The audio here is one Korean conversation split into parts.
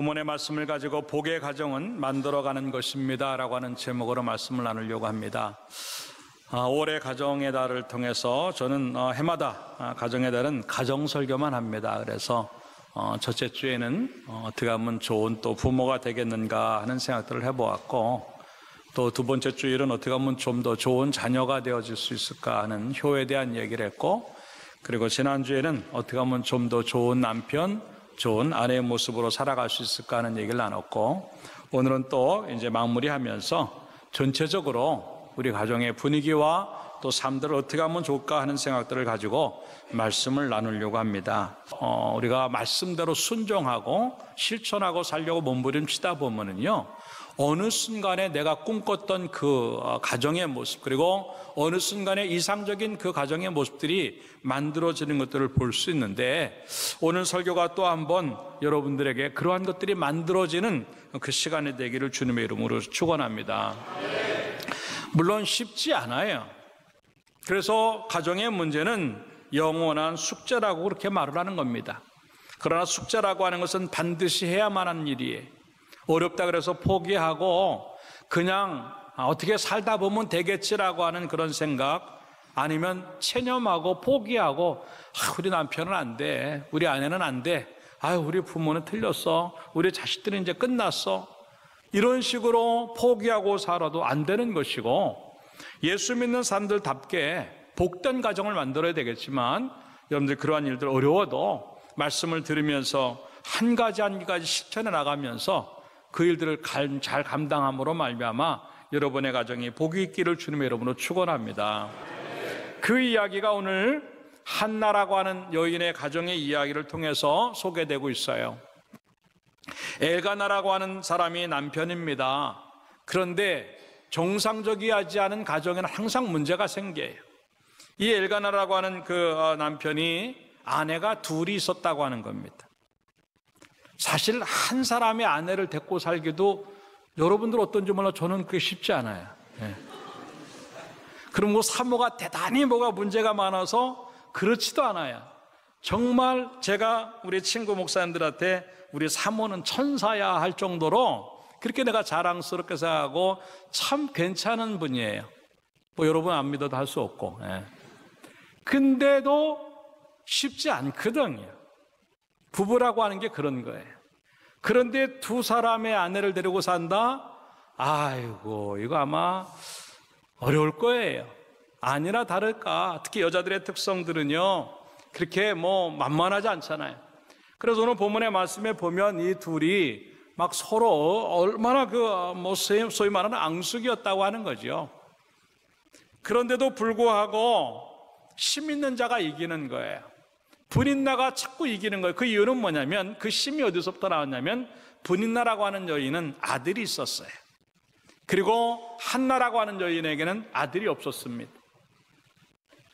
본문의 말씀을 가지고 복의 가정은 만들어가는 것입니다 라고 하는 제목으로 말씀을 나누려고 합니다. 올해 가정의 달을 통해서 저는 해마다 가정의 달은 가정설교만 합니다. 그래서 첫째 주에는 어떻게 하면 좋은 또 부모가 되겠는가 하는 생각들을 해보았고, 또 두 번째 주일은 어떻게 하면 좀 더 좋은 자녀가 되어질 수 있을까 하는 효에 대한 얘기를 했고, 그리고 지난주에는 어떻게 하면 좀 더 좋은 남편, 좋은 아내의 모습으로 살아갈 수 있을까 하는 얘기를 나눴고, 오늘은 또 이제 마무리하면서 전체적으로 우리 가정의 분위기와 또 삶들을 어떻게 하면 좋을까 하는 생각들을 가지고 말씀을 나누려고 합니다. 우리가 말씀대로 순종하고 실천하고 살려고 몸부림치다 보면은요, 어느 순간에 내가 꿈꿨던 그 가정의 모습, 그리고 어느 순간에 이상적인 그 가정의 모습들이 만들어지는 것들을 볼 수 있는데, 오늘 설교가 또 한번 여러분들에게 그러한 것들이 만들어지는 그 시간이 되기를 주님의 이름으로 축원합니다. 물론 쉽지 않아요. 그래서 가정의 문제는 영원한 숙제라고 그렇게 말을 하는 겁니다. 그러나 숙제라고 하는 것은 반드시 해야만 하는 일이에요. 어렵다 그래서 포기하고 그냥 어떻게 살다 보면 되겠지라고 하는 그런 생각, 아니면 체념하고 포기하고 우리 남편은 안 돼, 우리 아내는 안 돼, 우리 부모는 틀렸어, 우리 자식들은 이제 끝났어, 이런 식으로 포기하고 살아도 안 되는 것이고, 예수 믿는 사람들답게 복된 가정을 만들어야 되겠지만, 여러분들 그러한 일들 어려워도 말씀을 들으면서 한 가지 한 가지 실천해 나가면서 그 일들을 잘 감당함으로 말미암아 여러분의 가정이 복이 있기를 주님의 이름으로 축원합니다. 그 이야기가 오늘 한나라고 하는 여인의 가정의 이야기를 통해서 소개되고 있어요. 엘가나라고 하는 사람이 남편입니다. 그런데 정상적이지 않은 가정에는 항상 문제가 생겨요. 이 엘가나라고 하는 그 남편이 아내가 둘이 있었다고 하는 겁니다. 사실 한 사람의 아내를 데리고 살기도 여러분들 어떤지 몰라 저는 그게 쉽지 않아요. 그럼 뭐 사모가 대단히 뭐가 문제가 많아서 그렇지도 않아요. 정말 제가 우리 친구 목사님들한테 우리 사모는 천사야 할 정도로 그렇게 내가 자랑스럽게 생각하고 참 괜찮은 분이에요. 뭐 여러분 안 믿어도 할 수 없고. 근데도 쉽지 않거든요. 부부라고 하는 게 그런 거예요. 그런데 두 사람의 아내를 데리고 산다? 아이고, 이거 아마 어려울 거예요. 아니나 다를까, 특히 여자들의 특성들은요, 그렇게 뭐 만만하지 않잖아요. 그래서 오늘 본문의 말씀에 보면 이 둘이 막 서로 얼마나 소위 말하는 앙숙이었다고 하는 거죠. 그런데도 불구하고 심 있는 자가 이기는 거예요. 분인나가 자꾸 이기는 거예요. 그 이유는 뭐냐면, 그 심이 어디서부터 나왔냐면, 분인나라고 하는 여인은 아들이 있었어요. 그리고 한나라고 하는 여인에게는 아들이 없었습니다.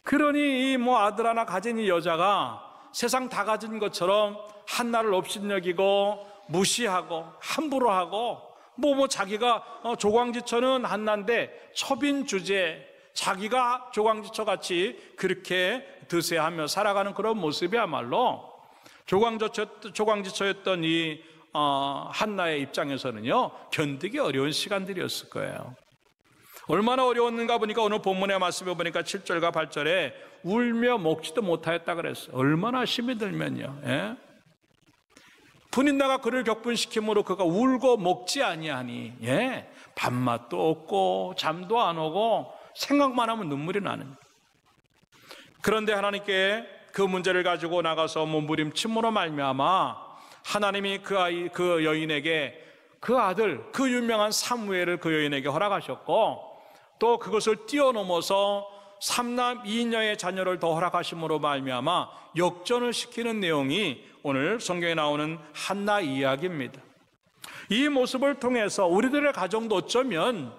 그러니 이 아들 하나 가진 이 여자가 세상 다 가진 것처럼 한나를 업신여기고 무시하고 함부로 하고 자기가 조광지처는 한나인데 첩인 주제, 자기가 조광지처같이 그렇게 드세하며 살아가는 그런 모습이야말로 조광지처였던 이 한나의 입장에서는요, 견디기 어려운 시간들이었을 거예요. 얼마나 어려웠는가 보니까 오늘 본문의 말씀에 보니까 7절과 8절에 울며 먹지도 못하였다 그랬어요. 얼마나 힘이 들면요. 분인나가 그를 격분시킴으로 그가 울고 먹지 아니하니, 밥맛도 없고 잠도 안 오고 생각만 하면 눈물이 나는. 그런데 하나님께 그 문제를 가지고 나가서 몸부림침으로 말미암아 하나님이 그 여인에게 그 아들, 그 유명한 사무엘을 그 여인에게 허락하셨고, 또 그것을 뛰어넘어서 3남 2녀의 자녀를 더 허락하심으로 말미암아 역전을 시키는 내용이 오늘 성경에 나오는 한나 이야기입니다. 이 모습을 통해서 우리들의 가정도 어쩌면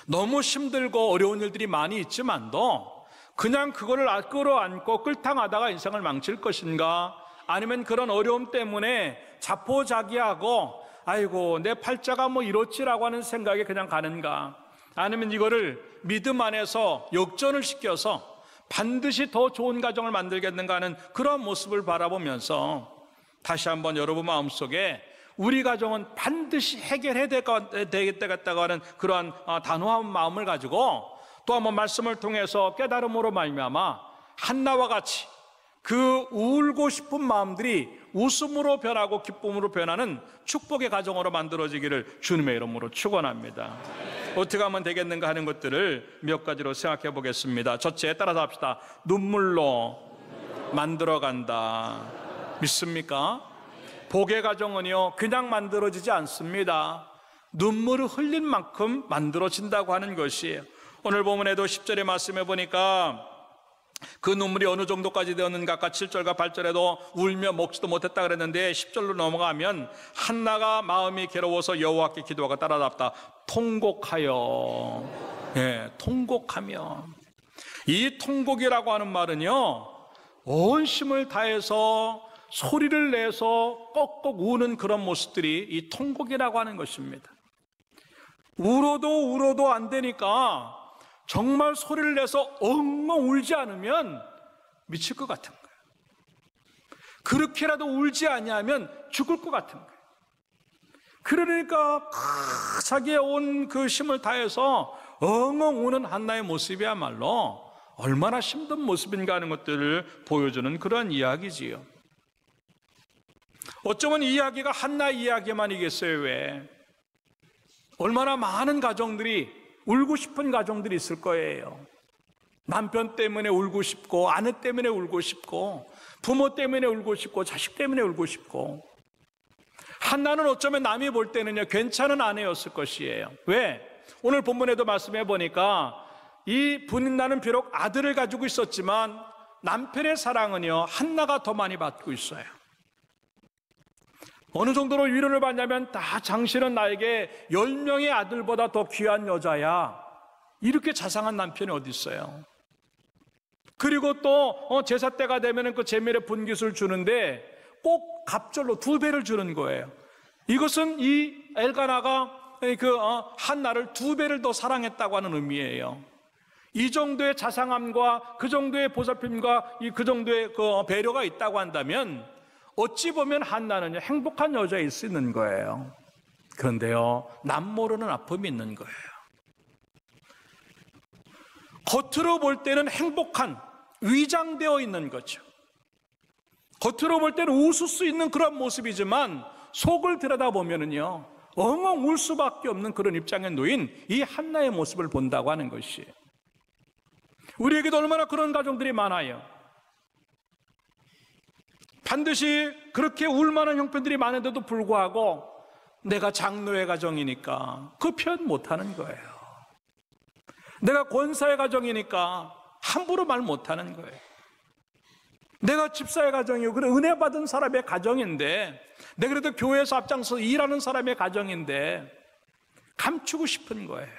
너무 힘들고 어려운 일들이 많이 있지만도 그냥 그거를 끌어안고 끌당하다가 인생을 망칠 것인가, 아니면 그런 어려움 때문에 자포자기하고 아이고 내 팔자가 이렇지라고 하는 생각에 그냥 가는가, 아니면 이거를 믿음 안에서 역전을 시켜서 반드시 더 좋은 가정을 만들겠는가 하는 그런 모습을 바라보면서 다시 한번 여러분 마음속에 우리 가정은 반드시 해결해야 되겠다고 하는 그러한 단호한 마음을 가지고 또 한번 말씀을 통해서 깨달음으로 말미암아 한나와 같이 그 울고 싶은 마음들이 웃음으로 변하고 기쁨으로 변하는 축복의 가정으로 만들어지기를 주님의 이름으로 축원합니다. 어떻게 하면 되겠는가 하는 것들을 몇 가지로 생각해 보겠습니다. 첫째, 따라서 합시다. 눈물로 만들어간다. 믿습니까? 복의 가정은요, 그냥 만들어지지 않습니다. 눈물을 흘린 만큼 만들어진다고 하는 것이에요. 오늘 본문에도 10절의 말씀에 보니까 그 눈물이 어느 정도까지 되었는가, 아까 7절과 8절에도 울며 먹지도 못했다 그랬는데 10절로 넘어가면 한나가 마음이 괴로워서 여호와께 기도하고 따라잡다. 통곡하여. 통곡하며. 이 통곡이라고 하는 말은요, 온 힘을 다해서 소리를 내서 꼭꼭 우는 그런 모습들이 이 통곡이라고 하는 것입니다. 울어도 안 되니까 정말 소리를 내서 엉엉 울지 않으면 미칠 것 같은 거예요. 그렇게라도 울지 아니하면 죽을 것 같은 거예요. 그러니까 자기의 온 그 힘을 다해서 엉엉 우는 한나의 모습이야말로 얼마나 힘든 모습인가 하는 것들을 보여주는 그런 이야기지요. 어쩌면 이 이야기가 한나 이야기만이겠어요. 왜? 얼마나 많은 가정들이, 울고 싶은 가정들이 있을 거예요. 남편 때문에 울고 싶고, 아내 때문에 울고 싶고, 부모 때문에 울고 싶고, 자식 때문에 울고 싶고. 한나는 어쩌면 남이 볼 때는요, 괜찮은 아내였을 것이에요. 왜? 오늘 본문에도 말씀해 보니까 이 분인나는 비록 아들을 가지고 있었지만 남편의 사랑은요, 한나가 더 많이 받고 있어요. 어느 정도로 위로를 받냐면, 당신은 나에게 10명의 아들보다 더 귀한 여자야. 이렇게 자상한 남편이 어디 있어요? 그리고 또 제사 때가 되면 그 제멜의 분깃을 주는데 꼭 갑절로 2배를 주는 거예요. 이것은 이 엘가나가 한나를 2배를 더 사랑했다고 하는 의미예요. 이 정도의 자상함과 그 정도의 보살핌과 그 정도의 그 배려가 있다고 한다면 어찌 보면 한나는 행복한 여자일 수 있는 거예요. 그런데요, 남 모르는 아픔이 있는 거예요. 겉으로 볼 때는 행복한, 위장되어 있는 거죠. 겉으로 볼 때는 웃을 수 있는 그런 모습이지만 속을 들여다보면은요, 엉엉 울 수밖에 없는 그런 입장에 놓인 이 한나의 모습을 본다고 하는 것이에요. 우리에게도 얼마나 그런 가정들이 많아요. 반드시 그렇게 울만한 형편들이 많은데도 불구하고 내가 장로의 가정이니까 그 표현 못하는 거예요. 내가 권사의 가정이니까 함부로 말 못하는 거예요. 내가 집사의 가정이고, 그래 은혜 받은 사람의 가정인데, 내가 그래도 교회에서 앞장서 일하는 사람의 가정인데 감추고 싶은 거예요.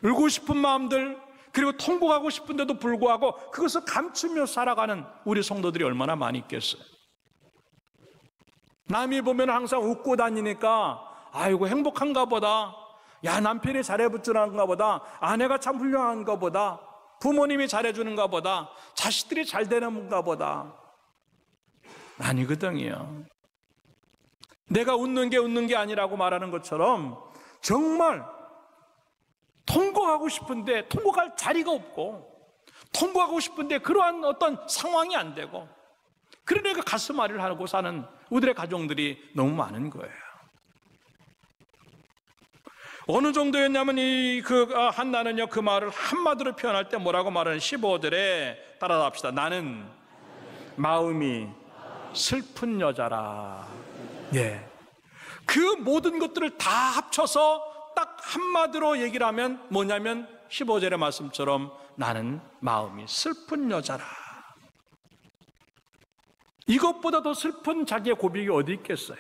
울고 싶은 마음들, 그리고 통곡하고 싶은데도 불구하고 그것을 감추며 살아가는 우리 성도들이 얼마나 많이 있겠어요. 남이 보면 항상 웃고 다니니까 아이고 행복한가 보다, 야 남편이 잘해주는가 보다, 아내가 참 훌륭한가 보다, 부모님이 잘해주는가 보다, 자식들이 잘 되는가 보다. 아니거든요. 내가 웃는 게 아니라고 말하는 것처럼 정말 통곡하고 싶은데 통곡할 자리가 없고, 통곡하고 싶은데 그러한 어떤 상황이 안 되고, 그러니까 가슴앓이를 하고 사는 우리들의 가정들이 너무 많은 거예요. 어느 정도였냐면 한나는요, 그 말을 한마디로 표현할 때 뭐라고 말하는 15절에 따라서 합시다. 나는 마음이 슬픈 여자라. 예. 그 모든 것들을 다 합쳐서 딱 한마디로 얘기를 하면 뭐냐면 15절의 말씀처럼 나는 마음이 슬픈 여자라. 이것보다 더 슬픈 자기의 고백이 어디 있겠어요?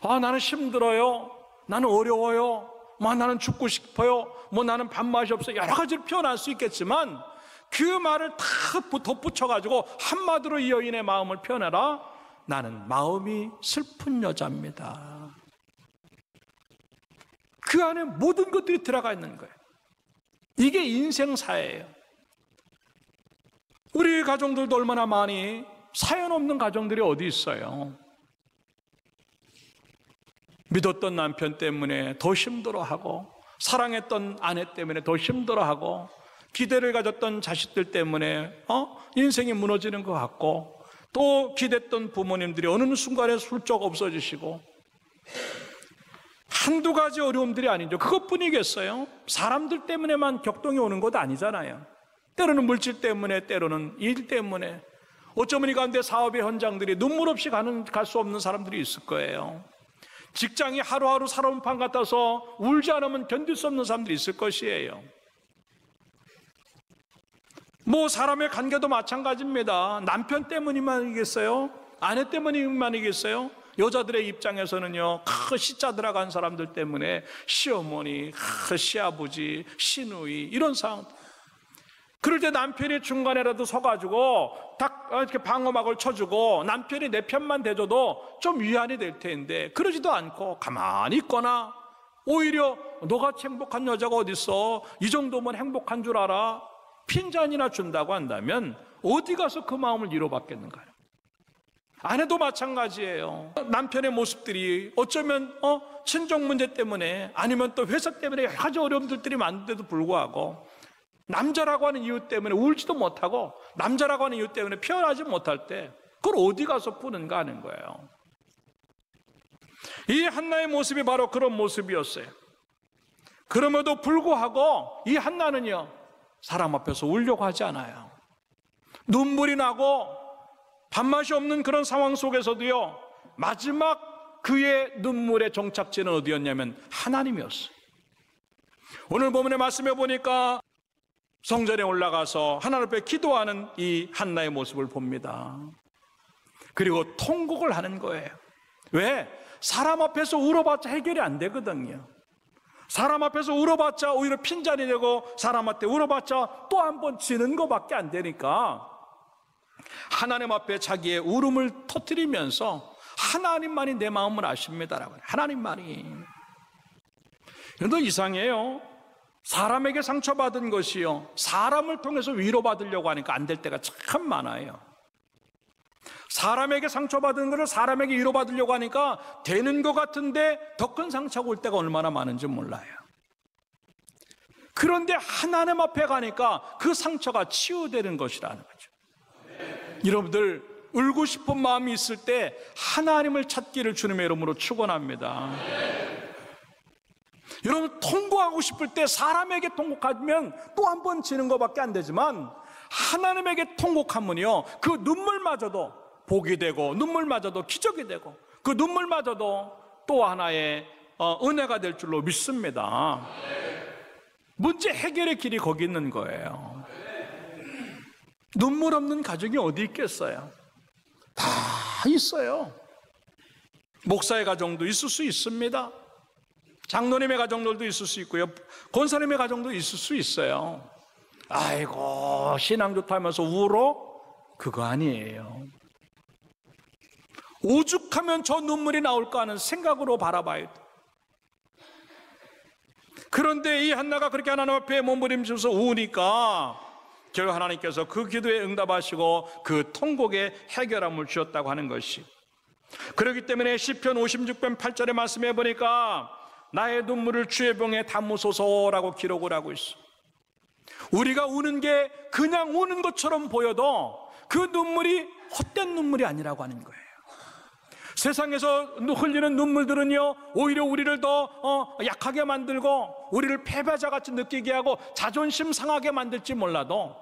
나는 힘들어요. 나는 어려워요. 나는 죽고 싶어요. 나는 밥맛이 없어요. 여러 가지로 표현할 수 있겠지만 그 말을 다 덧붙여가지고 한마디로 이 여인의 마음을 표현해라. 나는 마음이 슬픈 여자입니다. 그 안에 모든 것들이 들어가 있는 거예요. 이게 인생사예요. 우리 가정들도 얼마나 많이 사연 없는 가정들이 어디 있어요. 믿었던 남편 때문에 더 힘들어하고, 사랑했던 아내 때문에 더 힘들어하고, 기대를 가졌던 자식들 때문에 인생이 무너지는 것 같고, 또 기댔던 부모님들이 어느 순간에 훌쩍 없어지시고, 한두 가지 어려움들이 아니죠. 그것뿐이겠어요? 사람들 때문에만 격동이 오는 것 아니잖아요. 때로는 물질 때문에, 때로는 일 때문에, 어쩌면 이 가운데 사업의 현장들이 눈물 없이 갈 수 없는 사람들이 있을 거예요. 직장이 하루하루 살얼음판 같아서 울지 않으면 견딜 수 없는 사람들이 있을 것이에요. 사람의 관계도 마찬가지입니다. 남편 때문이만이겠어요? 아내 때문이만이겠어요? 여자들의 입장에서는요, 시자 들어간 사람들 때문에 시어머니, 시아버지, 시누이 이런 상황. 그럴 때 남편이 중간에라도 서가지고 딱 이렇게 방어막을 쳐주고 남편이 내 편만 대줘도 좀 위안이 될 텐데, 그러지도 않고 가만히 있거나, 오히려 너같이 행복한 여자가 어딨어, 이 정도면 행복한 줄 알아, 핀잔이나 준다고 한다면 어디 가서 그 마음을 이뤄받겠는가요? 아내도 마찬가지예요. 남편의 모습들이 어쩌면 친정 문제 때문에, 아니면 또 회사 때문에 여러 가지 어려움들이 많은데도 불구하고 남자라고 하는 이유 때문에 울지도 못하고, 남자라고 하는 이유 때문에 표현하지 못할 때 그걸 어디 가서 푸는가 하는 거예요. 이 한나의 모습이 바로 그런 모습이었어요. 그럼에도 불구하고 이 한나는요, 사람 앞에서 울려고 하지 않아요. 눈물이 나고 밥맛이 없는 그런 상황 속에서도요, 마지막 그의 눈물의 정착지는 어디였냐면 하나님이었어요. 오늘 본문의 말씀에 보니까 성전에 올라가서 하나님 앞에 기도하는 이 한나의 모습을 봅니다. 그리고 통곡을 하는 거예요. 왜? 사람 앞에서 울어봤자 해결이 안 되거든요. 사람 앞에서 울어봤자 오히려 핀잔이 되고, 사람 앞에 울어봤자 또 한 번 지는 것밖에 안 되니까 하나님 앞에 자기의 울음을 터뜨리면서 하나님만이 내 마음을 아십니다라고. 하나님만이. 그런데 이상해요. 사람에게 상처받은 것이요, 사람을 통해서 위로받으려고 하니까 안 될 때가 참 많아요. 사람에게 상처받은 것을 사람에게 위로받으려고 하니까 되는 것 같은데 더 큰 상처가 올 때가 얼마나 많은지 몰라요. 그런데 하나님 앞에 가니까 그 상처가 치유되는 것이라는 거죠. 여러분들, 울고 싶은 마음이 있을 때 하나님을 찾기를 주님의 이름으로 축원합니다. 여러분, 통곡하고 싶을 때 사람에게 통곡하면 또 한 번 지는 것밖에 안 되지만, 하나님에게 통곡하면요, 그 눈물마저도 복이 되고, 눈물마저도 기적이 되고, 그 눈물마저도 또 하나의 은혜가 될 줄로 믿습니다. 문제 해결의 길이 거기 있는 거예요. 눈물 없는 가정이 어디 있겠어요? 다 있어요. 목사의 가정도 있을 수 있습니다. 장로님의 가정들도 있을 수 있고요, 권사님의 가정도 있을 수 있어요. 아이고 신앙 좋다 하면서 울어? 그거 아니에요. 오죽하면 저 눈물이 나올까 하는 생각으로 바라봐야 돼. 그런데 이 한나가 그렇게 하나님 앞에 몸부림치면서 우니까 결국 하나님께서 그 기도에 응답하시고 그 통곡에 해결함을 주셨다고 하는 것이, 그렇기 때문에 시편 56편 8절의 말씀해 보니까 나의 눈물을 주의 병에 담으소서라고 기록을 하고 있어. 우리가 우는 게 그냥 우는 것처럼 보여도 그 눈물이 헛된 눈물이 아니라고 하는 거예요. 세상에서 흘리는 눈물들은요, 오히려 우리를 더 약하게 만들고 우리를 패배자같이 느끼게 하고 자존심 상하게 만들지 몰라도,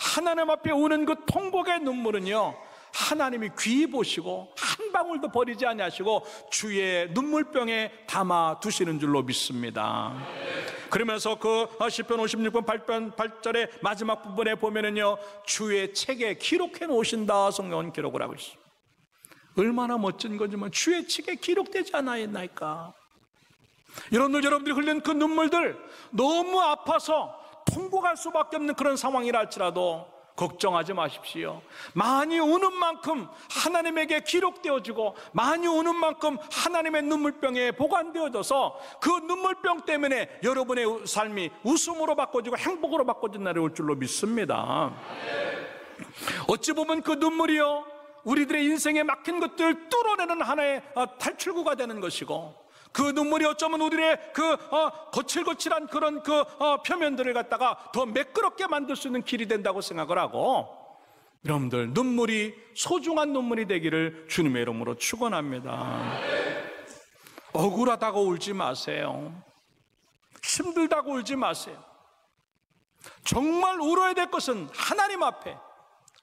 하나님 앞에 우는 그 통곡의 눈물은요, 하나님이 귀히 보시고 한 방울도 버리지 아니하시고 주의 눈물병에 담아 두시는 줄로 믿습니다. 그러면서 그 시편 56편 8절의 마지막 부분에 보면은요, 주의 책에 기록해 놓으신다 성경은 기록을 하고 있습니다. 얼마나 멋진 거지만 주의 책에 기록되지 않았나이까. 여러분들이 흘린 그 눈물들, 너무 아파서 통곡할 수밖에 없는 그런 상황이라 할지라도 걱정하지 마십시오. 많이 우는 만큼 하나님에게 기록되어지고, 많이 우는 만큼 하나님의 눈물병에 보관되어져서 그 눈물병 때문에 여러분의 삶이 웃음으로 바꿔지고 행복으로 바꿔진 날이 올 줄로 믿습니다. 어찌 보면 그 눈물이요, 우리들의 인생에 막힌 것들을 뚫어내는 하나의 탈출구가 되는 것이고, 그 눈물이 어쩌면 우리의 거칠거칠한 그런 표면들을 갖다가 더 매끄럽게 만들 수 있는 길이 된다고 생각을 하고, 여러분들 눈물이 소중한 눈물이 되기를 주님의 이름으로 축원합니다. 억울하다고 울지 마세요. 힘들다고 울지 마세요. 정말 울어야 될 것은 하나님 앞에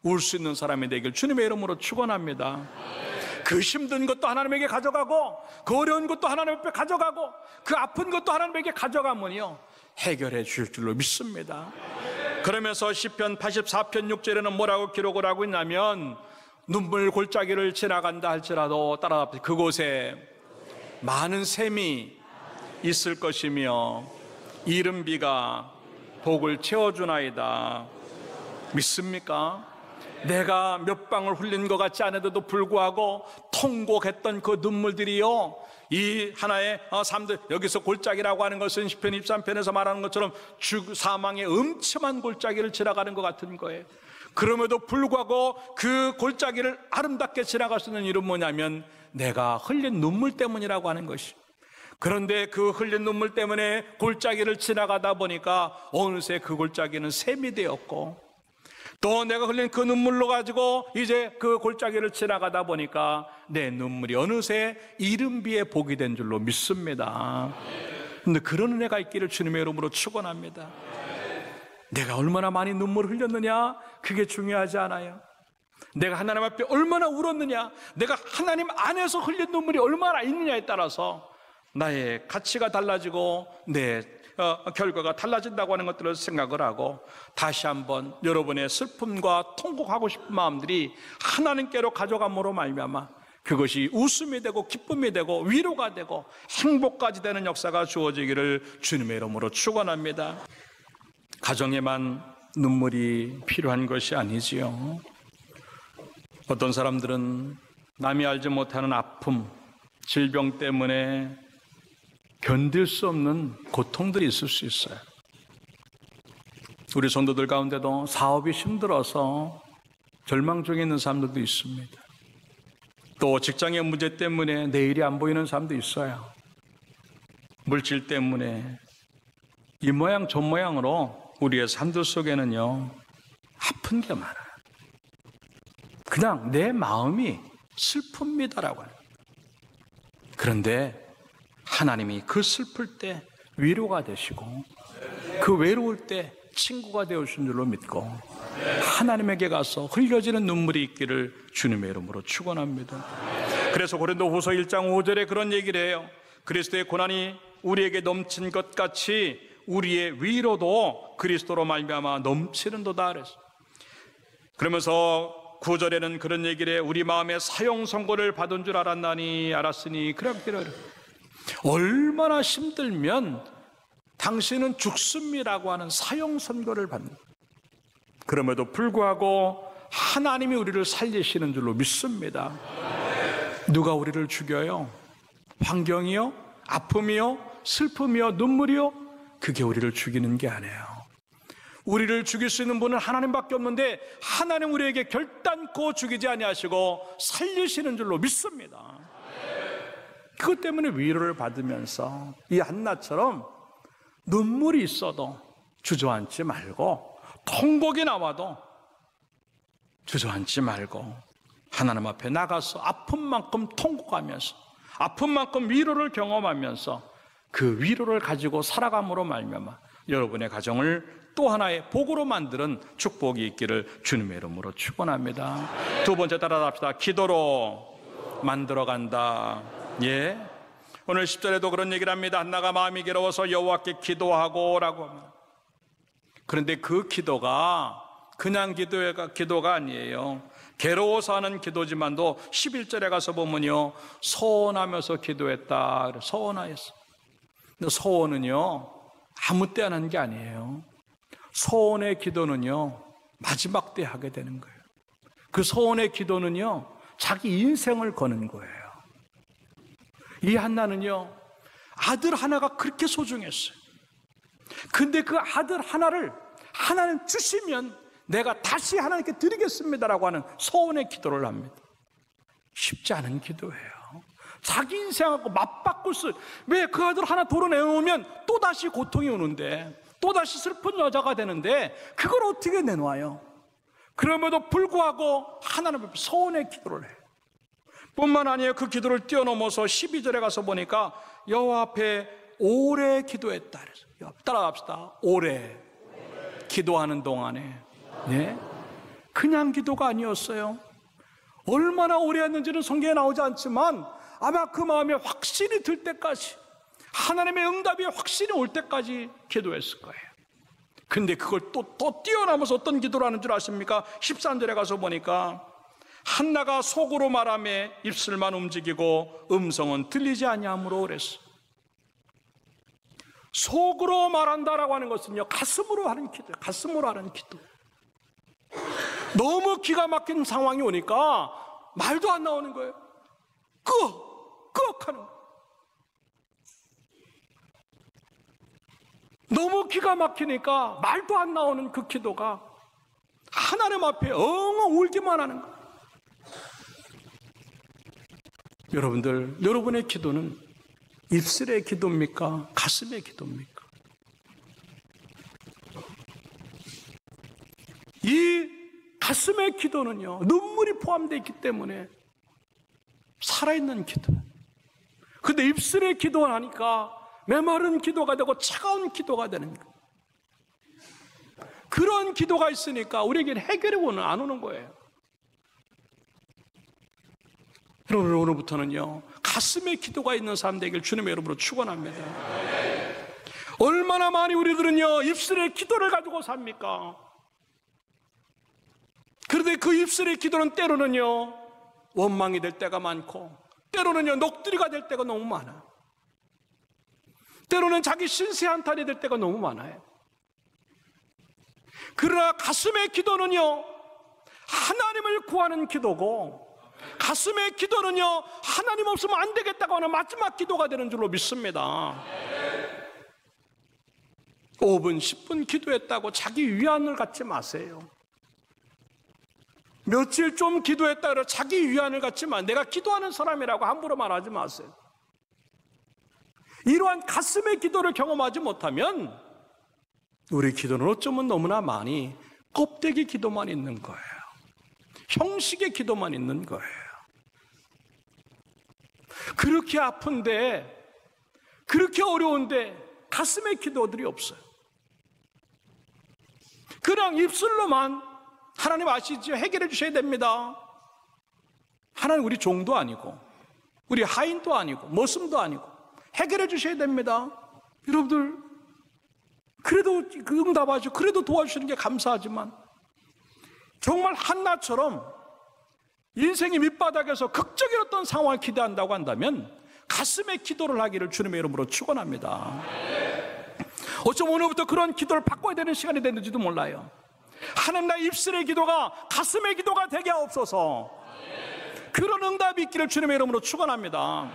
울 수 있는 사람이 되길 주님의 이름으로 축원합니다. 그 힘든 것도 하나님에게 가져가고, 그 어려운 것도 하나님 앞에 가져가고, 그 아픈 것도 하나님에게 가져가면요 해결해 주실 줄로 믿습니다. 그러면서 시편 84편 6절에는 뭐라고 기록을 하고 있냐면, 눈물 골짜기를 지나간다 할지라도 따라잡지 그곳에 많은 샘이 있을 것이며 이른 비가 복을 채워주나이다. 믿습니까? 내가 몇 방울 흘린 것 같지 않아도 불구하고 통곡했던 그 눈물들이요, 이 하나의 삶들, 여기서 골짜기라고 하는 것은 시편 23편에서 말하는 것처럼 사망의 음침한 골짜기를 지나가는 것 같은 거예요. 그럼에도 불구하고 그 골짜기를 아름답게 지나갈 수 있는 이유는 뭐냐면 내가 흘린 눈물 때문이라고 하는 것이. 그런데 그 흘린 눈물 때문에 골짜기를 지나가다 보니까 어느새 그 골짜기는 샘이 되었고, 또 내가 흘린 그 눈물로 가지고 이제 그 골짜기를 지나가다 보니까 내 눈물이 어느새 이른 비에 복이 된 줄로 믿습니다. 근데 그런 은혜가 있기를 주님의 이름으로 축원합니다. 내가 얼마나 많이 눈물을 흘렸느냐, 그게 중요하지 않아요. 내가 하나님 앞에 얼마나 울었느냐, 내가 하나님 안에서 흘린 눈물이 얼마나 있느냐에 따라서 나의 가치가 달라지고 내 결과가 달라진다고 하는 것들을 생각을 하고, 다시 한번 여러분의 슬픔과 통곡하고 싶은 마음들이 하나님께로 가져감으로 말미암아 그것이 웃음이 되고 기쁨이 되고 위로가 되고 행복까지 되는 역사가 주어지기를 주님의 이름으로 축원합니다. 가정에만 눈물이 필요한 것이 아니지요. 어떤 사람들은 남이 알지 못하는 아픔, 질병 때문에 견딜 수 없는 고통들이 있을 수 있어요. 우리 성도들 가운데도 사업이 힘들어서 절망 중에 있는 사람들도 있습니다. 또 직장의 문제 때문에 내일이 안 보이는 사람도 있어요. 물질 때문에 이 모양 저 모양으로 우리의 삶들 속에는요 아픈 게 많아요. 그냥 내 마음이 슬픕니다라고 해요. 그런데 하나님이 그 슬플 때 위로가 되시고 그 외로울 때 친구가 되어주신 줄로 믿고 하나님에게 가서 흘려지는 눈물이 있기를 주님의 이름으로 축원합니다. 그래서 고린도후서 1장 5절에 그런 얘기를 해요. 그리스도의 고난이 우리에게 넘친 것 같이 우리의 위로도 그리스도로 말미암아 넘치는도다 그랬어요. 그러면서 9절에는 그런 얘기를 해요. 우리 마음에 사형 선고를 받은 줄 알았으니 그렇기를. 얼마나 힘들면 당신은 죽습니다라고 하는 사형 선고를 받는, 그럼에도 불구하고 하나님이 우리를 살리시는 줄로 믿습니다. 누가 우리를 죽여요? 환경이요? 아픔이요? 슬픔이요? 눈물이요? 그게 우리를 죽이는 게 아니에요. 우리를 죽일 수 있는 분은 하나님밖에 없는데 하나님 우리에게 결단코 죽이지 아니하시고 살리시는 줄로 믿습니다. 그것 때문에 위로를 받으면서 이 한나처럼 눈물이 있어도 주저앉지 말고, 통곡이 나와도 주저앉지 말고 하나님 앞에 나가서 아픈 만큼 통곡하면서 아픈 만큼 위로를 경험하면서 그 위로를 가지고 살아감으로 말미암아 여러분의 가정을 또 하나의 복으로 만드는 축복이 있기를 주님의 이름으로 축원합니다. 두 번째 따라합시다. 기도로 만들어간다. 예. 오늘 10절에도 그런 얘기를 합니다. 한나가 마음이 괴로워서 여호와께 기도하고 라고 합니다. 그런데 그 기도가 그냥 기도가 아니에요. 괴로워서 하는 기도지만도 11절에 가서 보면요, 소원하면서 기도했다. 소원하였어. 근데 소원은요 아무 때 하는 게 아니에요. 소원의 기도는요 마지막 때 하게 되는 거예요. 그 소원의 기도는요 자기 인생을 거는 거예요. 이 한나는요 아들 하나가 그렇게 소중했어요. 근데 그 아들 하나를 하나님 주시면 내가 다시 하나님께 드리겠습니다라고 하는 소원의 기도를 합니다. 쉽지 않은 기도예요. 자기 인생하고 맞바꿀 수, 왜 그 아들 하나 도려내놓으면 또다시 고통이 오는데, 또다시 슬픈 여자가 되는데 그걸 어떻게 내놓아요? 그럼에도 불구하고 하나님 앞에 서원의 기도를 해요. 뿐만 아니에요. 그 기도를 뛰어넘어서 12절에 가서 보니까 여호와 앞에 오래 기도했다 그래서, 따라갑시다. 오래 기도하는 동안에, 네? 그냥 기도가 아니었어요. 얼마나 오래 했는지는 성경에 나오지 않지만 아마 그 마음에 확신이 들 때까지, 하나님의 응답이 확신이 올 때까지 기도했을 거예요. 근데 그걸 또 뛰어넘어서 어떤 기도를 하는 줄 아십니까? 13절에 가서 보니까 한나가 속으로 말하며 입술만 움직이고 음성은 들리지 아니하므로 그랬어. 속으로 말한다라고 하는 것은요, 가슴으로 하는 기도예요. 가슴으로 하는 기도. 너무 기가 막힌 상황이 오니까 말도 안 나오는 거예요. 끄 하는 거예요. 너무 기가 막히니까 말도 안 나오는 그 기도가 하나님 앞에 엉엉 울기만 하는 거예요. 여러분들, 여러분의 기도는 입술의 기도입니까? 가슴의 기도입니까? 이 가슴의 기도는요, 눈물이 포함되어 있기 때문에 살아있는 기도. 근데 입술의 기도를 하니까 메마른 기도가 되고 차가운 기도가 되는 거예요. 그런 기도가 있으니까 우리에게는 해결이 안 오는 거예요. 여러분, 오늘부터는요, 가슴에 기도가 있는 사람 되길 주님의 이름으로 축원합니다. 얼마나 많이 우리들은요, 입술의 기도를 가지고 삽니까? 그런데 그 입술의 기도는 때로는요, 원망이 될 때가 많고, 때로는요, 녹두리가 될 때가 너무 많아요. 때로는 자기 신세 한탄이 될 때가 너무 많아요. 그러나 가슴의 기도는요, 하나님을 구하는 기도고, 가슴의 기도는요, 하나님 없으면 안 되겠다고 하는 마지막 기도가 되는 줄로 믿습니다. 5분, 10분 기도했다고 자기 위안을 갖지 마세요. 며칠 좀 기도했다고 자기 위안을 갖지 마. 내가 기도하는 사람이라고 함부로 말하지 마세요. 이러한 가슴의 기도를 경험하지 못하면 우리 기도는 어쩌면 너무나 많이 껍데기 기도만 있는 거예요. 형식의 기도만 있는 거예요. 그렇게 아픈데, 그렇게 어려운데 가슴의 기도들이 없어요. 그냥 입술로만 하나님 아시죠? 해결해 주셔야 됩니다. 하나님 우리 종도 아니고 우리 하인도 아니고 머슴도 아니고 해결해 주셔야 됩니다. 여러분들, 그래도 응답하죠. 그래도 도와주시는 게 감사하지만 정말 한나처럼 인생의 밑바닥에서 극적인 어떤 상황을 기대한다고 한다면 가슴에 기도를 하기를 주님의 이름으로 축원합니다. 어쩌면 오늘부터 그런 기도를 바꿔야 되는 시간이 됐는지도 몰라요. 하나님, 나의 입술의 기도가 가슴의 기도가 되게 하옵소서. 그런 응답이 있기를 주님의 이름으로 축원합니다.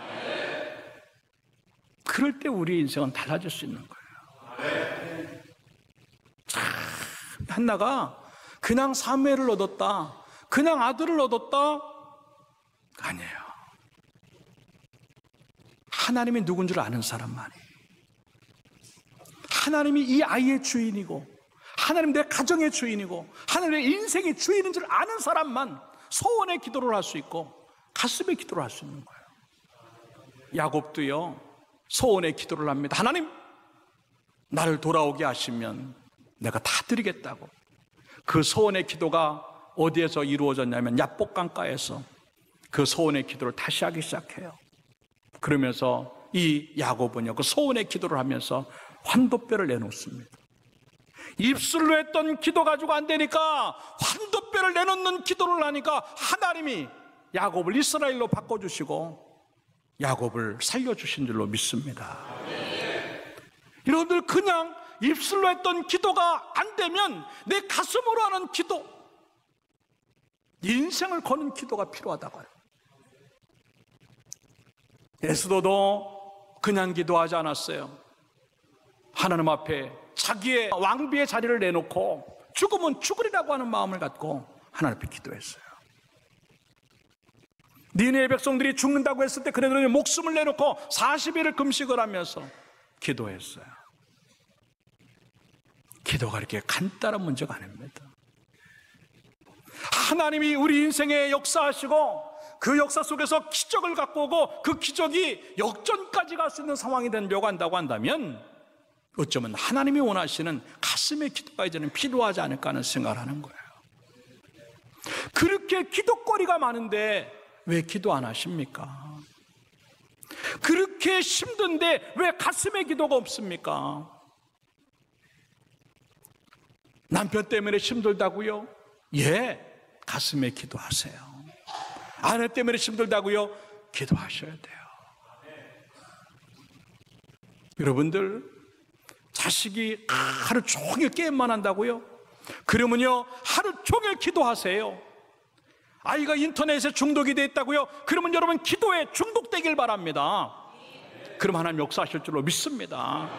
그럴 때 우리 인생은 달라질 수 있는 거예요. 참, 한나가 그냥 사무엘을 얻었다, 그냥 아들을 얻었다, 아니에요. 하나님이 누군 줄 아는 사람만이, 하나님이 이 아이의 주인이고 하나님 내 가정의 주인이고 하나님 내 인생의 주인인 줄 아는 사람만 소원의 기도를 할 수 있고 가슴의 기도를 할 수 있는 거예요. 야곱도요, 소원의 기도를 합니다. 하나님, 나를 돌아오게 하시면 내가 다 드리겠다고. 그 소원의 기도가 어디에서 이루어졌냐면 야복강가에서 그 소원의 기도를 다시 하기 시작해요. 그러면서 이 야곱은요, 그 소원의 기도를 하면서 환도뼈를 내놓습니다. 입술로 했던 기도 가지고 안 되니까 환도뼈를 내놓는 기도를 하니까 하나님이 야곱을 이스라엘로 바꿔주시고 야곱을 살려주신 줄로 믿습니다. 여러분들, 그냥 입술로 했던 기도가 안 되면 내 가슴으로 하는 기도, 인생을 거는 기도가 필요하다고요. 에스더도 그냥 기도하지 않았어요. 하나님 앞에 자기의 왕비의 자리를 내놓고 죽으면 죽으리라고 하는 마음을 갖고 하나님 앞에 기도했어요. 니느웨 백성들이 죽는다고 했을 때 그네들은 목숨을 내놓고 40일을 금식을 하면서 기도했어요. 기도가 이렇게 간단한 문제가 아닙니다. 하나님이 우리 인생에 역사하시고 그 역사 속에서 기적을 갖고 오고 그 기적이 역전까지 갈 수 있는 상황이 되려고 한다고 한다면 어쩌면 하나님이 원하시는 가슴의 기도가 이제는 필요하지 않을까 하는 생각을 하는 거예요. 그렇게 기도거리가 많은데 왜 기도 안 하십니까? 그렇게 힘든데 왜 가슴에 기도가 없습니까? 남편 때문에 힘들다고요? 예, 가슴에 기도하세요. 아내 때문에 힘들다고요? 기도하셔야 돼요. 여러분들, 자식이 하루 종일 게임만 한다고요? 그러면요, 하루 종일 기도하세요. 아이가 인터넷에 중독이 돼 있다고요? 그러면 여러분 기도에 중독되길 바랍니다. 그럼 하나님 역사하실 줄로 믿습니다.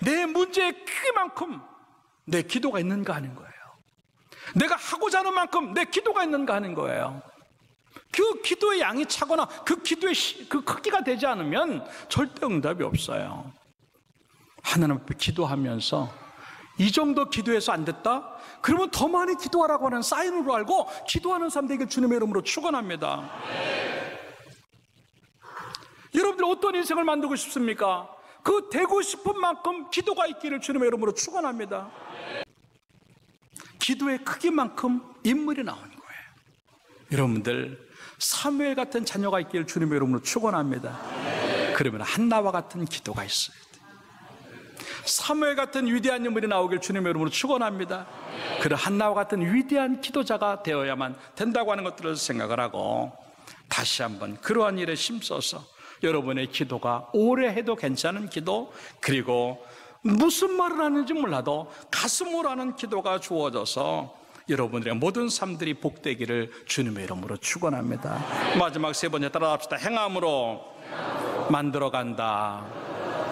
내 문제의 크기만큼 내 기도가 있는가 하는 거예요. 내가 하고자 하는 만큼 내 기도가 있는가 하는 거예요. 그 기도의 양이 차거나 그 기도의 그 크기가 되지 않으면 절대 응답이 없어요. 하나님 앞에 기도하면서 이 정도 기도해서 안 됐다? 그러면 더 많이 기도하라고 하는 사인으로 알고 기도하는 사람들에게 주님의 이름으로 축원합니다. 여러분들 어떤 인생을 만들고 싶습니까? 그 되고 싶은 만큼 기도가 있기를 주님의 이름으로 축원합니다. 기도의 크기만큼 인물이 나오는 거예요. 여러분들 사무엘 같은 자녀가 있기를 주님의 이름으로 축원합니다. 그러면 한나와 같은 기도가 있어요. 사무엘 같은 위대한 인물이 나오길 주님의 이름으로 축원합니다. 그런 한나와 같은 위대한 기도자가 되어야만 된다고 하는 것들을 생각을 하고 다시 한번 그러한 일에 힘써서 여러분의 기도가 오래 해도 괜찮은 기도, 그리고 무슨 말을 하는지 몰라도 가슴으로 하는 기도가 주어져서 여러분들의 모든 삶들이 복되기를 주님의 이름으로 축원합니다. 마지막 세 번째 따라합시다. 행함으로 만들어간다.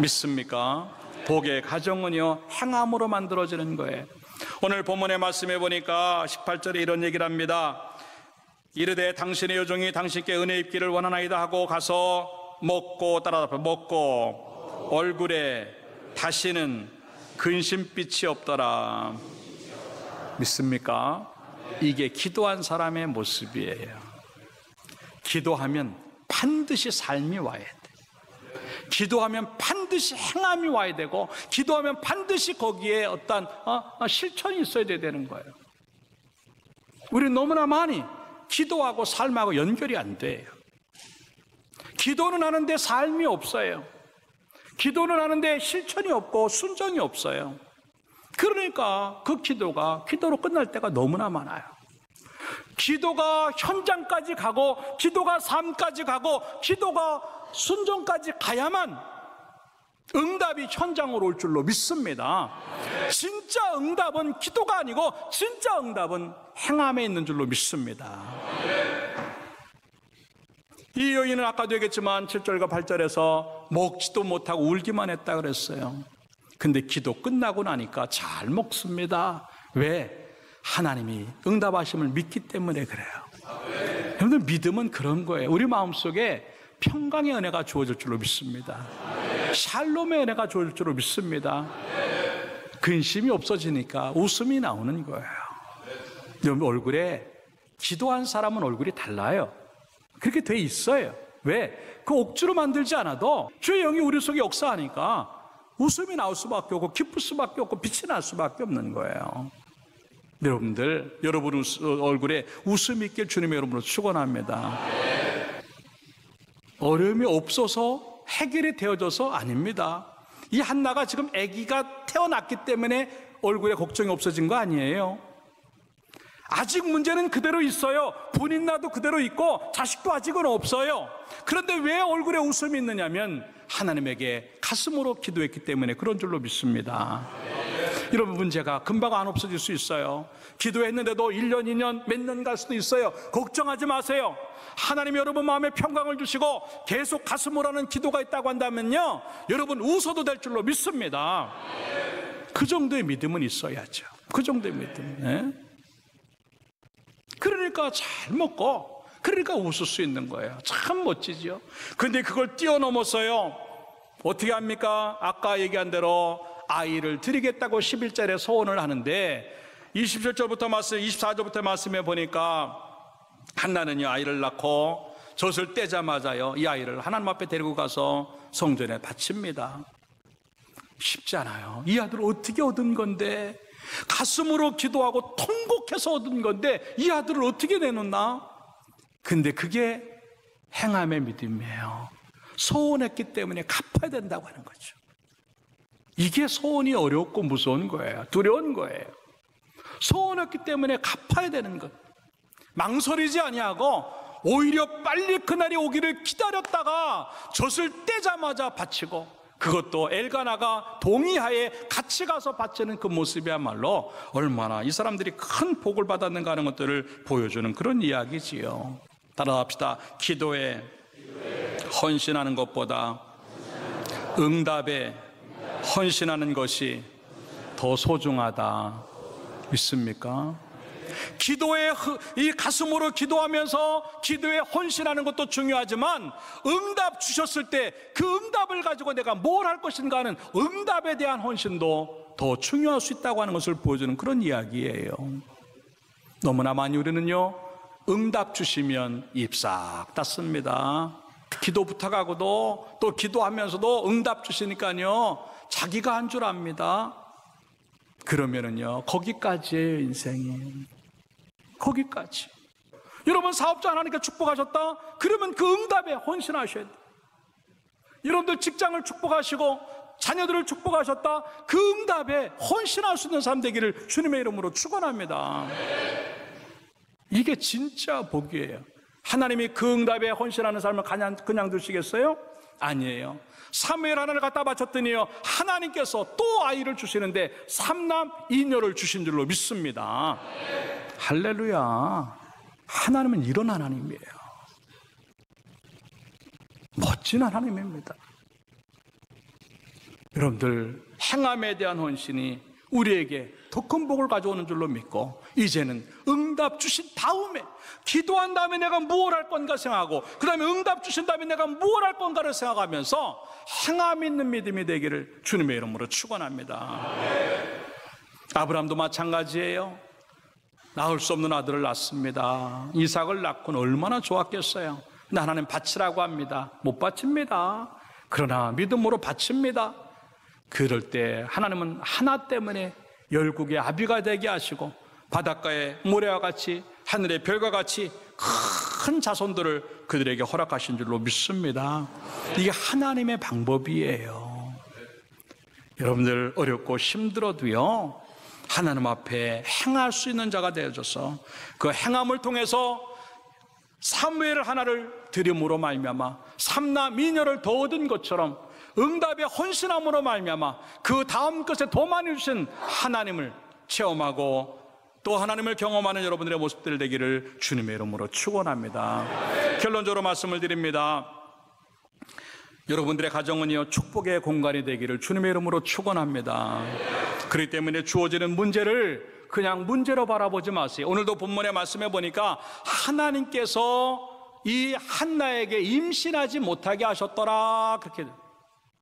믿습니까? 복의 가정은요, 행함으로 만들어지는 거예요. 오늘 본문의 말씀에 보니까 18절에 이런 얘기를 합니다. 이르되 당신의 여종이 당신께 은혜 입기를 원하나이다 하고 가서 먹고, 따라합시다. 먹고 얼굴에 다시는 근심빛이 없더라. 믿습니까? 이게 기도한 사람의 모습이에요. 기도하면 반드시 삶이 와야 돼. 기도하면 반드시 행함이 와야 되고, 기도하면 반드시 거기에 어떤 실천이 있어야 되는 거예요. 우리 너무나 많이 기도하고 삶하고 연결이 안 돼요. 기도는 하는데 삶이 없어요. 기도는 하는데 실천이 없고 순종이 없어요. 그러니까 그 기도가 기도로 끝날 때가 너무나 많아요. 기도가 현장까지 가고, 기도가 삶까지 가고, 기도가 순종까지 가야만 응답이 현장으로 올 줄로 믿습니다. 진짜 응답은 기도가 아니고 진짜 응답은 행함에 있는 줄로 믿습니다. 이 여인은 아까도 얘기했지만 7절과 8절에서 먹지도 못하고 울기만 했다 그랬어요. 근데 기도 끝나고 나니까 잘 먹습니다. 왜? 하나님이 응답하심을 믿기 때문에 그래요. 여러분들, 믿음은 그런 거예요. 우리 마음속에 평강의 은혜가 주어질 줄로 믿습니다. 샬롬의 은혜가 주어질 줄로 믿습니다. 근심이 없어지니까 웃음이 나오는 거예요. 여러분, 얼굴에 기도한 사람은 얼굴이 달라요. 그렇게 돼 있어요. 왜? 그 억지로 만들지 않아도 주의 영이 우리 속에 역사하니까 웃음이 나올 수밖에 없고 기쁠 수밖에 없고 빛이 날 수밖에 없는 거예요. 여러분들, 여러분 얼굴에 웃음이 있길 주님의 이름으로 축원합니다. 어려움이 없어서 해결이 되어져서 아닙니다. 이 한나가 지금 아기가 태어났기 때문에 얼굴에 걱정이 없어진 거 아니에요. 아직 문제는 그대로 있어요. 본인 나도 그대로 있고 자식도 아직은 없어요. 그런데 왜 얼굴에 웃음이 있느냐면 하나님에게 가슴으로 기도했기 때문에 그런 줄로 믿습니다. 여러분, 문제가 금방 안 없어질 수 있어요. 기도했는데도 1년, 2년, 몇 년 갈 수도 있어요. 걱정하지 마세요. 하나님이 여러분 마음에 평강을 주시고 계속 가슴으로 하는 기도가 있다고 한다면요, 여러분 웃어도 될 줄로 믿습니다. 그 정도의 믿음은 있어야죠. 그 정도의 믿음. 네? 그러니까 잘 먹고, 그러니까 웃을 수 있는 거예요. 참 멋지죠. 근데 그걸 뛰어넘어서요, 어떻게 합니까? 아까 얘기한 대로 아이를 드리겠다고 11절에 소원을 하는데 27절부터 말씀, 24절부터 말씀해 보니까 한나는요, 아이를 낳고 젖을 떼자마자요, 이 아이를 하나님 앞에 데리고 가서 성전에 바칩니다. 쉽지 않아요. 이 아들을 어떻게 얻은 건데, 가슴으로 기도하고 통곡해서 얻은 건데 이 아들을 어떻게 내놓나? 근데 그게 행함의 믿음이에요. 소원했기 때문에 갚아야 된다고 하는 거죠. 이게 소원이 어렵고 무서운 거예요. 두려운 거예요. 소원했기 때문에 갚아야 되는 것. 망설이지 아니하고 오히려 빨리 그날이 오기를 기다렸다가 젖을 떼자마자 바치고, 그것도 엘가나가 동의하에 같이 가서 바치는 그 모습이야말로 얼마나 이 사람들이 큰 복을 받았는가 하는 것들을 보여주는 그런 이야기지요. 따라합시다. 기도에 헌신하는 것보다 응답에 헌신하는 것이 더 소중하다. 믿습니까? 기도에, 이 가슴으로 기도하면서 기도에 헌신하는 것도 중요하지만 응답 주셨을 때 그 응답을 가지고 내가 뭘 할 것인가 하는 응답에 대한 헌신도 더 중요할 수 있다고 하는 것을 보여주는 그런 이야기예요. 너무나 많이 우리는요, 응답 주시면 입 싹 닫습니다. 기도 부탁하고도 또 기도하면서도 응답 주시니까요, 자기가 한 줄 압니다. 그러면은요, 거기까지예요, 인생이. 거기까지. 여러분 사업자 하나님께 축복하셨다? 그러면 그 응답에 헌신하셔야 돼요. 여러분들 직장을 축복하시고 자녀들을 축복하셨다? 그 응답에 헌신할 수 있는 삶 되기를 주님의 이름으로 축원합니다. 이게 진짜 복이에요. 하나님이 그 응답에 헌신하는 삶을 그냥 두시겠어요? 아니에요. 사무엘 하나를 갖다 바쳤더니요, 하나님께서 또 아이를 주시는데 3남 2녀를 주신 줄로 믿습니다. 할렐루야. 하나님은 이런 하나님이에요. 멋진 하나님입니다. 여러분들 행함에 대한 헌신이 우리에게 더 큰 복을 가져오는 줄로 믿고, 이제는 응답 주신 다음에, 기도한 다음에 내가 무엇 할 건가 생각하고, 그 다음에 응답 주신 다음에 내가 무엇 할 건가를 생각하면서 행함 있는 믿음이 되기를 주님의 이름으로 축원합니다. 아브라함도 마찬가지예요. 낳을 수 없는 아들을 낳습니다. 이삭을 낳고는 얼마나 좋았겠어요. 근데 하나님 바치라고 합니다. 못 바칩니다. 그러나 믿음으로 바칩니다. 그럴 때 하나님은 하나 때문에 열국의 아비가 되게 하시고 바닷가의 모래와 같이 하늘의 별과 같이 큰 자손들을 그들에게 허락하신 줄로 믿습니다. 이게 하나님의 방법이에요. 여러분들 어렵고 힘들어도요, 하나님 앞에 행할 수 있는 자가 되어줘서 그 행함을 통해서 사무엘 하나를 드림으로 말미암아 3남 2녀를 더 얻은 것처럼 응답의 헌신함으로 말미암아 그 다음 것에 더 많이 주신 하나님을 체험하고 또 하나님을 경험하는 여러분들의 모습들 되기를 주님의 이름으로 축원합니다. 결론적으로 말씀을 드립니다. 여러분들의 가정은요, 축복의 공간이 되기를 주님의 이름으로 축원합니다. 그렇기 때문에 주어지는 문제를 그냥 문제로 바라보지 마세요. 오늘도 본문의 말씀해 보니까 하나님께서 이 한나에게 임신하지 못하게 하셨더라, 그렇게.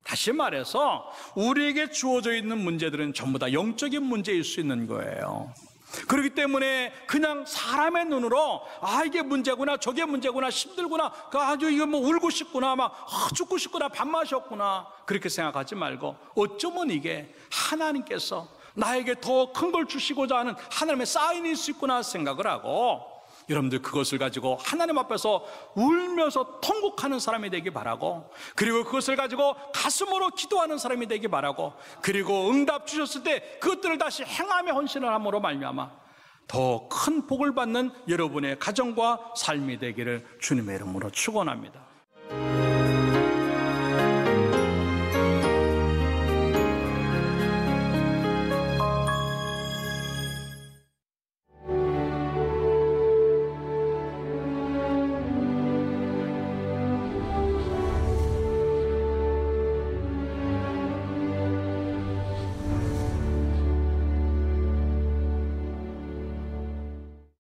다시 말해서 우리에게 주어져 있는 문제들은 전부 다 영적인 문제일 수 있는 거예요. 그렇기 때문에 그냥 사람의 눈으로 이게 문제구나, 저게 문제구나, 힘들구나, 아주 이거 뭐 울고 싶구나, 막 죽고 싶구나, 밥맛이 없구나, 그렇게 생각하지 말고 어쩌면 이게 하나님께서 나에게 더 큰 걸 주시고자 하는 하나님의 사인일 수 있구나 생각을 하고, 여러분들 그것을 가지고 하나님 앞에서 울면서 통곡하는 사람이 되기 바라고, 그리고 그것을 가지고 가슴으로 기도하는 사람이 되기 바라고, 그리고 응답 주셨을 때 그것들을 다시 행함에 헌신을 함으로 말미암아 더 큰 복을 받는 여러분의 가정과 삶이 되기를 주님의 이름으로 축원합니다.